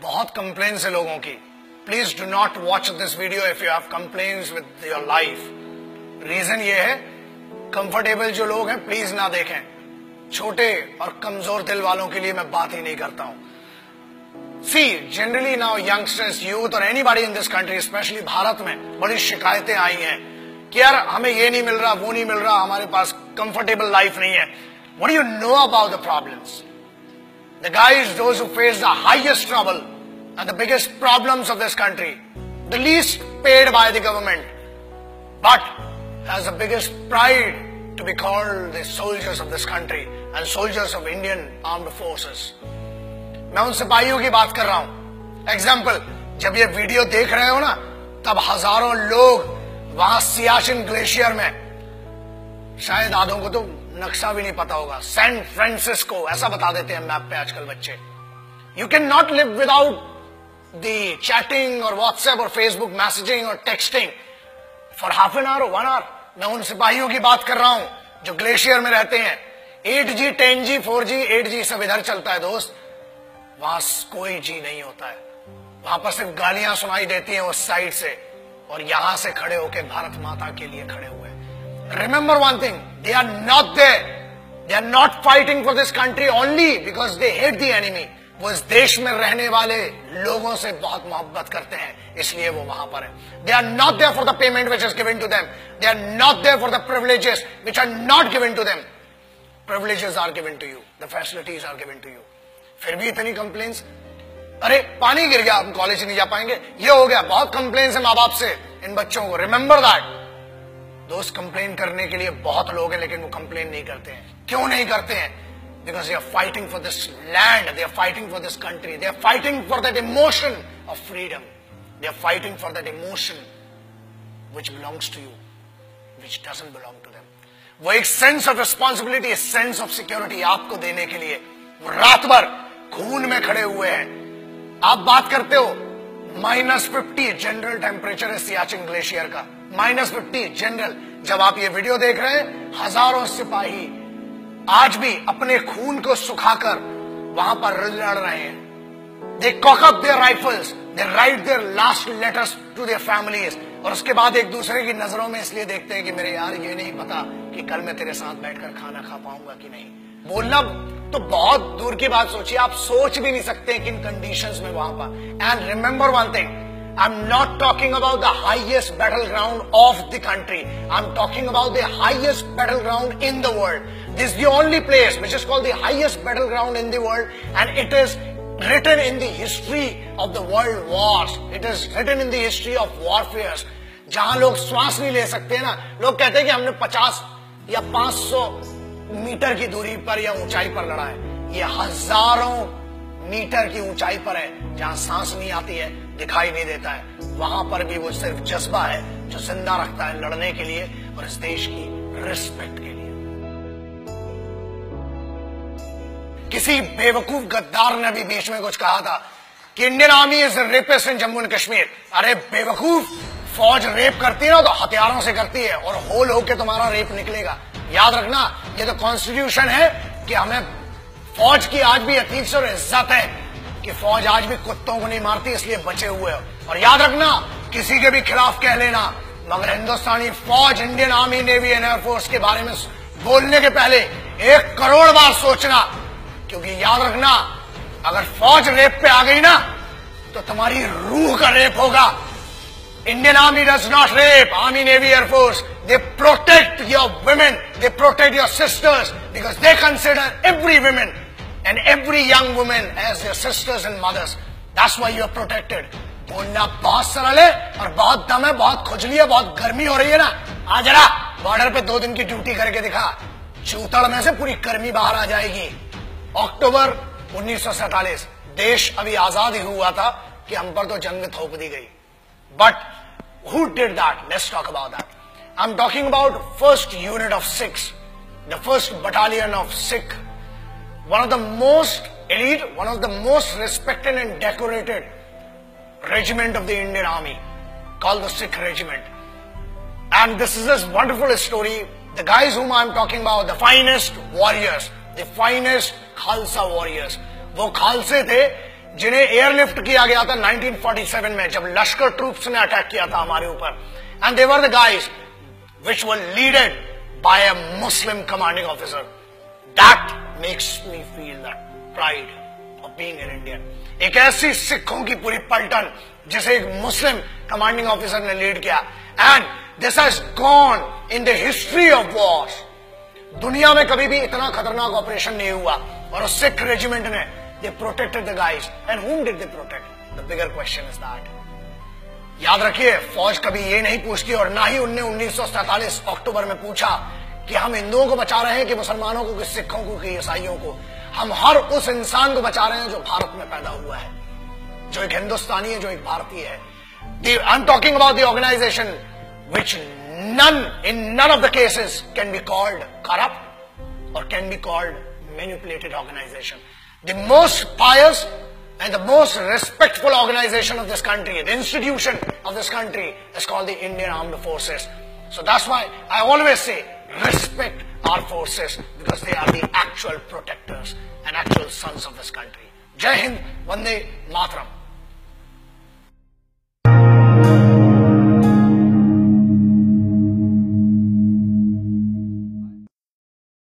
बहुत कंप्लेन्स है लोगों की. Please do not watch this video if you have complains with your life. Reason ये है, कंफर्टेबल जो लोग हैं प्लीज ना देखें. छोटे और कमजोर दिल वालों के लिए मैं बात ही नहीं करता हूं. See generally now youngsters, youth और anybody in this country, specially Bharat में बड़ी शिकायतें आई हैं कि यार हमें ये नहीं मिल रहा, वो नहीं मिल रहा, हमारे पास कंफर्टेबल लाइफ नहीं है. What do you know about the problems? The guys, those who face the highest trouble and the biggest problems of this country, the least paid by the government, but has the biggest pride to be called the soldiers of this country and soldiers of Indian Armed Forces. मैं उन सिपाहियों की बात कर रहा हूं. Example, जब ये वीडियो देख रहे हो ना, तब हजारों लोग वहां सियाचिन ग्लेशियर में, शायद आधों को तो नक्शा भी नहीं पता होगा, सैन फ्रांसिस्को ऐसा बता देते हैं मैप पे आजकल बच्चे. You can not live without the chatting और व्हाट्सएप और फेसबुक मैसेजिंग और texting for half an hour और 1 आवर. मैं उन सिपाहियों की बात कर रहा हूं जो ग्लेशियर में रहते हैं. 8G, 10G, 4G, 8G सब इधर चलता है दोस्त. वहां कोई जी नहीं होता है. वहां पर सिर्फ गालियां सुनाई देती हैं उस साइड से, और यहां से खड़े होकर भारत माता के लिए खड़े हुए. Remember one thing, they are not there. They are not fighting for this country only because they hate the enemy. वो इस देश में रहने वाले लोगों से बहुत मोहब्बत करते हैं, इसलिए वो वहां पर है. They are not there for the payment which is given to them. They are not there for the privileges which are not given to them. Privileges are given to you. The facilities are given to you. फिर भी इतनी complains. अरे पानी गिर गया, हम college नहीं जा पाएंगे, ये हो गया. बहुत कंप्लेन्स है माँ बाप से इन बच्चों को. Remember that. दोस्त कंप्लेन करने के लिए बहुत लोग हैं, लेकिन वो कंप्लेन नहीं करते हैं. क्यों नहीं करते हैं? Because they are fighting for this land, they are fighting for this country, they are fighting for that emotion of freedom, they are fighting for that emotion which belongs to you, which doesn't belong to them. वो एक sense of responsibility, sense of security आपको देने के लिए वो रात भर खून में खड़े हुए हैं. आप बात करते हो -50 जनरल टेम्परेचर है सियाचिन ग्लेशियर का. -50 जनरल. जब आप ये वीडियो देख रहे हैं, हजारों सिपाही आज भी अपने खून को सुखाकर वहां पर लड़ रहे हैं. They cock up their rifles, they write their last letters to their families, और उसके बाद एक दूसरे की नजरों में इसलिए देखते हैं कि मेरे यार ये नहीं पता कि कल मैं तेरे साथ बैठकर खाना खा पाऊंगा कि नहीं. बोलना तो बहुत दूर की बात सोचिए, आप सोच भी नहीं सकते कि इन कंडीशंस में वहां पर. And remember one thing, I'm not talking about the highest battleground of the country. I'm talking about the highest battleground in the world. This is the only place which is called the highest battleground in the world, and it is written in the history of the world wars. It is written in the history of warfares. जहां लोग श्वास नहीं ले सकते ना, लोग कहते हैं कि हमने 50 या 500 मीटर की दूरी पर या ऊंचाई पर लड़ा है. ये हजारों मीटर की ऊंचाई पर है, जहां सांस नहीं आती है, दिखाई नहीं देता है. वहां पर भी वो सिर्फ जज्बा है जो जिंदा रखता है लड़ने के लिए और इस देश की रिस्पेक्ट के लिए. किसी बेवकूफ गद्दार ने भी बीच में कुछ कहा था कि Indian army is rapist in Jammu and Kashmir. अरे बेवकूफ, फौज रेप करती है ना तो हथियारों से करती है, और होल होके तुम्हारा रेप निकलेगा. याद रखना, ये तो कॉन्स्टिट्यूशन है कि हमें फौज की आज भी अतीत और इज्जत है कि फौज आज भी कुत्तों को नहीं मारती, इसलिए बचे हुए हो. और याद रखना, किसी के भी खिलाफ कह लेना, मगर हिंदुस्तानी फौज, Indian army, navy and air force के बारे में बोलने के पहले 1 करोड़ बार सोचना. क्योंकि याद रखना, अगर फौज रेप पे आ गई ना तो तुम्हारी रूह का रेप होगा. Indian Army does not rape. Army, Navy, Air Force, they protect your women, they protect your sisters, because they consider every woman and every young woman as their sisters and mothers. That's why you are protected. बोलना बहुत सरल है और बहुत दम है, बहुत खुजली है, बहुत गर्मी हो रही है ना. आ जरा बॉर्डर पे 2 दिन की ड्यूटी करके दिखा, चूतड़ में से पूरी गर्मी बाहर आ जाएगी. अक्टूबर 1947 देश अभी आजाद ही हुआ था कि हम पर तो जंग थोप दी गई. But who did that? Let's talk about that. I'm talking about first unit of Sikhs, the first battalion of Sikh, one of the most elite, one of the most respected and decorated regiment of the Indian Army, called the Sikh regiment. And this is a wonderful story. The guys whom I'm talking about, the finest warriors, the finest Khalsa warriors, वो खालसे थे जिन्हें airlift किया गया था 1947 में जब लश्कर troops ने attack किया था हमारे ऊपर. And they were the guys which were led by a Muslim commanding officer. That makes me feel that pride of being an Indian. एक ऐसी सिखों की पूरी पलटन जिसे एक मुस्लिम कमांडिंग ऑफिसर ने लीड किया. And this has gone in the history of Wars. दुनिया में कभी भी इतना खतरनाक ऑपरेशन नहीं हुआ. और उस सिख रेजिमेंट ने they protected the guys. And whom did they protect? The bigger question is that. याद रखिए, फौज कभी ये नहीं पूछती और ना ही उनने 1947 अक्टूबर में पूछा कि हम हिंदुओं को बचा रहे हैं कि मुसलमानों को, कि सिखों को, कि ईसाइयों को. हम हर उस इंसान को बचा रहे हैं जो भारत में पैदा हुआ है, जो एक हिंदुस्तानी है, जो एक भारतीय है. I am talking about the organisation which in none of the cases can be called corrupt or can be called manipulated organization. The most pious and the most respectful organization of this country, the institution of this country, is called the Indian Armed Forces. So that's why I always say respect our forces, because they are the actual protectors and actual sons of this country. Jai Hind, Vande Mataram.